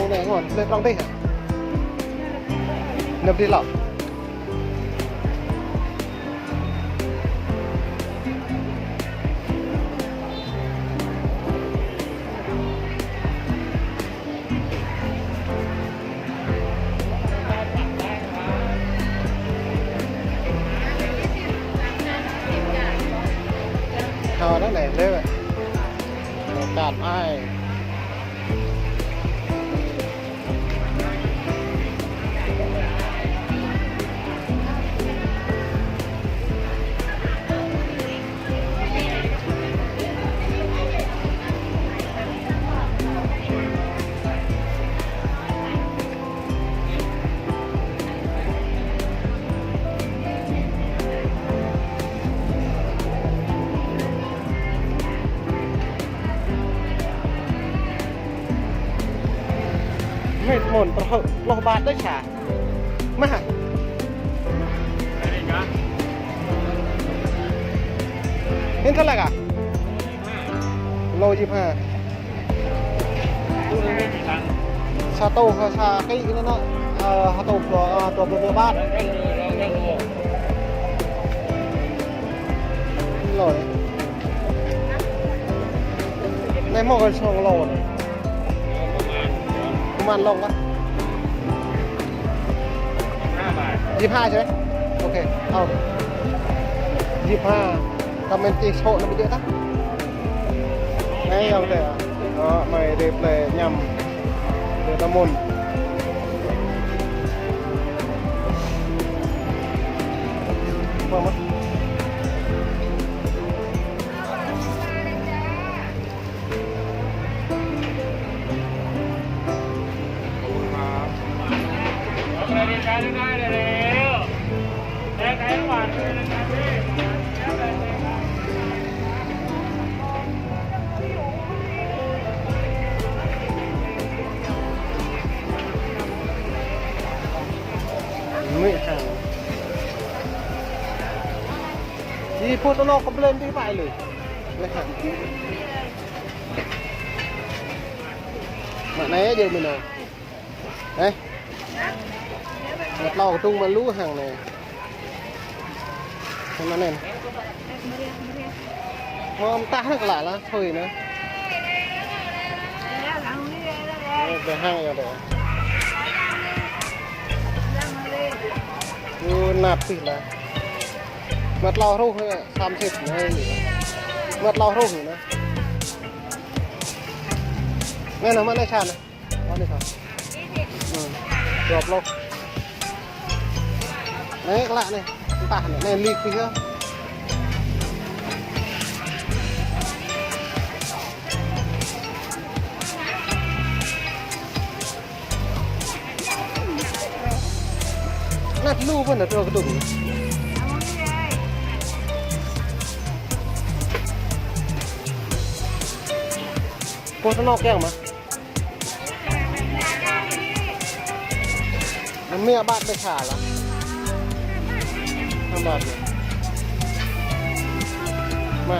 lòng này ngon lên lòng đi hả nấp đi lọ thò đó này lên rồi cạn aiไม่หมดโลบาทได้ฉามาเห็นเท่าไหร่กะโล25ชาโต้ชาไก่นั่นเนาะชาโต้ตัวบ้านโลในหม้อกันช่องโลประมาณลงละ25ใช่ไหมโอเคเอา25ทำเป็นตีโชว์นั่นไม่เยอะนะไงเอาแต่ไม่ได้เปลยยำเดือดมุนพอมั้ยได้แล้วแต่ไก่หวานเลยนะครับพี่ไม่ห่างที่พูดตลกก็เล่นที่ไปเลยไม่ห่างมาไหนเดี๋ยวมันเอาเฮ้ยเราตุ้งมันรู้ห่างเลยทำนั่นเองมันตาหนักหลายละถอยนะไปห้างอย่างเดียวดูหนักสิละมัดเรารูปเนี่ย30เลยมัดเรารูปอยู่นะแม่น้ำมันได้ชานะอ๋อนี่ครับจบลงđấy các bạn này chúng ta hẳn này lịt đi chưa nát lu vẫn là được cái đụng cô nó kẹo mà mẹ bạn phải thả làทำแบบนี้มา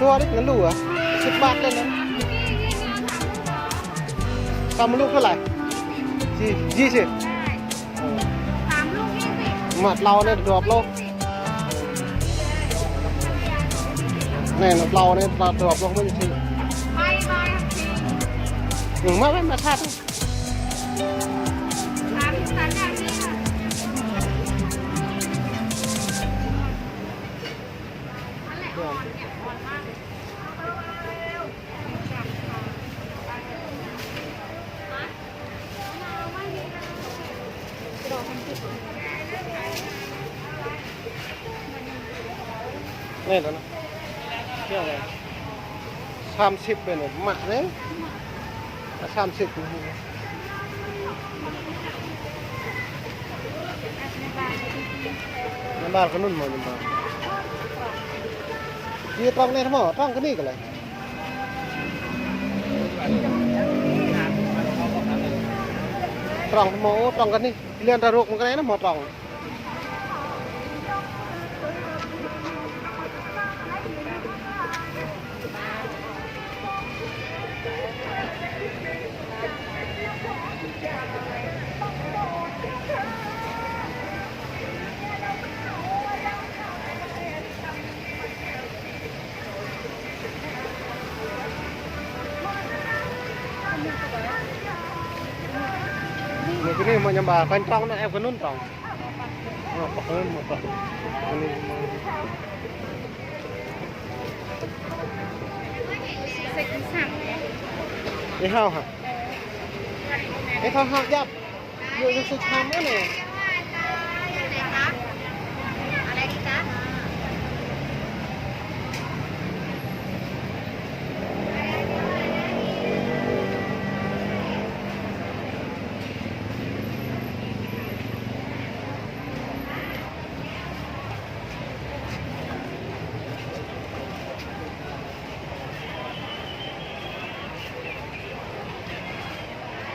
ทัวร์ดิงั้นรู้เหรอ10 บาทเลยนะทำลูกเท่าไหร่20 3 ลูก 20 หมัดเราเนี่ยดรอปโลเนี่ยเราเนี่ยดรอปโลไม่ใช่ไม่ชาตินี่แล้วนะเที่ยวอะไร30เป็นหมากเลย30 nyambar kanun mau nyambar dia trong này mau trong cái này cái này trong mau trong cái này liên ra ruột cái này nó mau trong cái này mà nyambar kan trong nó em kanun trong kanun một trong cái hao hả cái thằng học giáp nhiều cái sự tham nữa này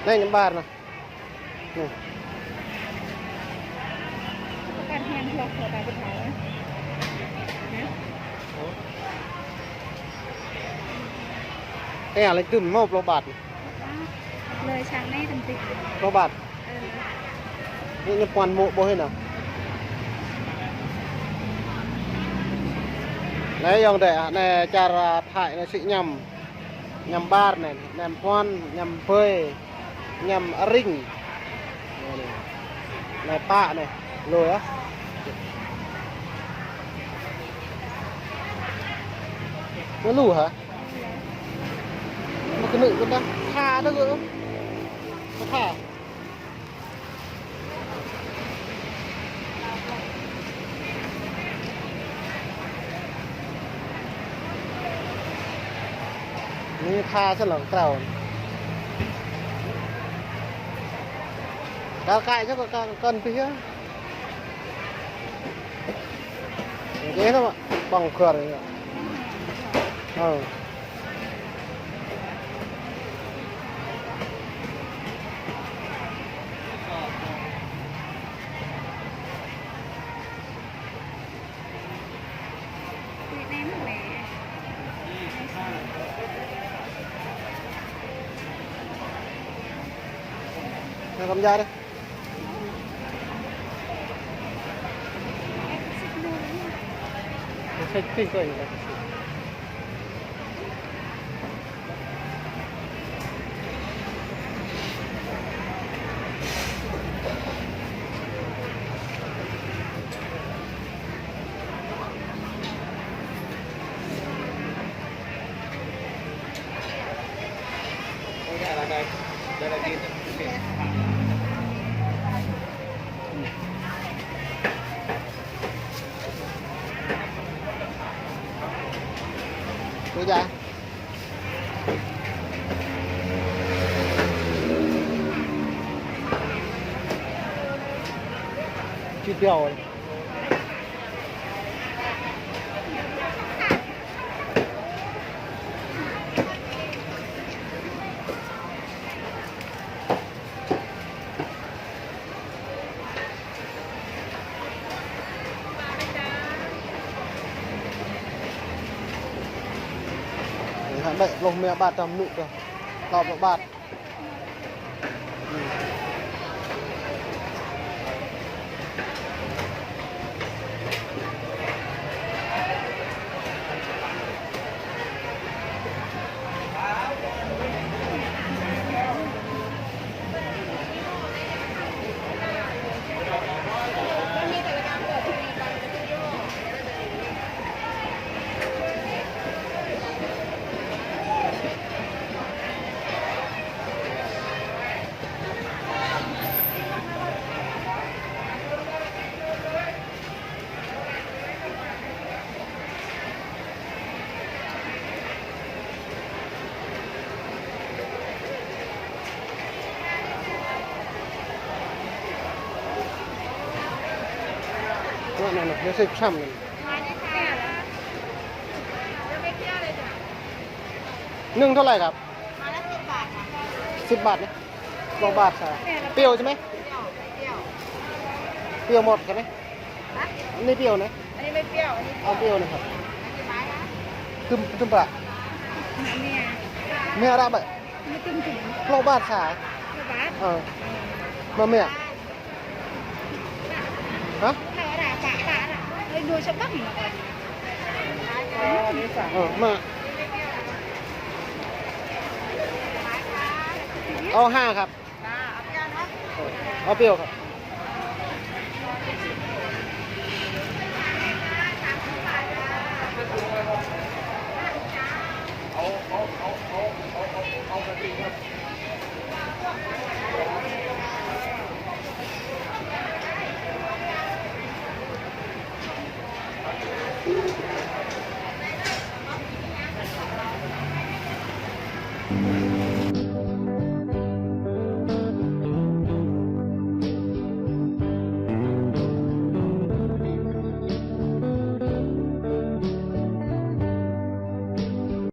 đây nyambar nè nihการแทนพลอกหัวไปเป็นเขาcái à lấy từng một lô bạt เลยช้างแม่ทำติด lô bạtนี่nhập quan mộ bôi nào đấy dòng để này cara thải này sĩ nhằm bar này nhằm quan nhằm phơi nhằm ring này pạ này rồi á nó lù hả mà cái nữ con đang tha đó cơ nó thảนี่ทาฉลองเต่าđào cại chắc là cần tí á thế thôi ạ bằng cửa này ạ cầm ra đây thích thích rồi đây là gì Đưa ra chi tiêu rồi bậy lồng mẹ bạt tầm nụ rồi tọp vào bạt นั่นน่ะรู้สึกช่ำเลย แก่แล้ว นึ่งเท่าไหร่ครับ มาละ10 บาทค่ะ 10 บาทนะ2 บาทใช่เปรี้ยวใช่ไหม เปรี้ยว เปรี้ยวหมดใช่ไหม นะ อันนี้เปรี้ยวนะ อันนี้ไม่เปรี้ยว อันนี้ เอาเปรี้ยวนะครับ กี่ไม้คะ ตึมปลา เนี่ย เมียระเบิด ไม่ตึงถึง 2 บาทใช่ ระบาด มาเมียฮะ ถ้าว่าด่าปะอ่ะเลยดูฉบับหนึ่ง มาเอา5 ครับ จ้าเอาเปรี้ยวเนาะ เอาเปรี้ยวครับ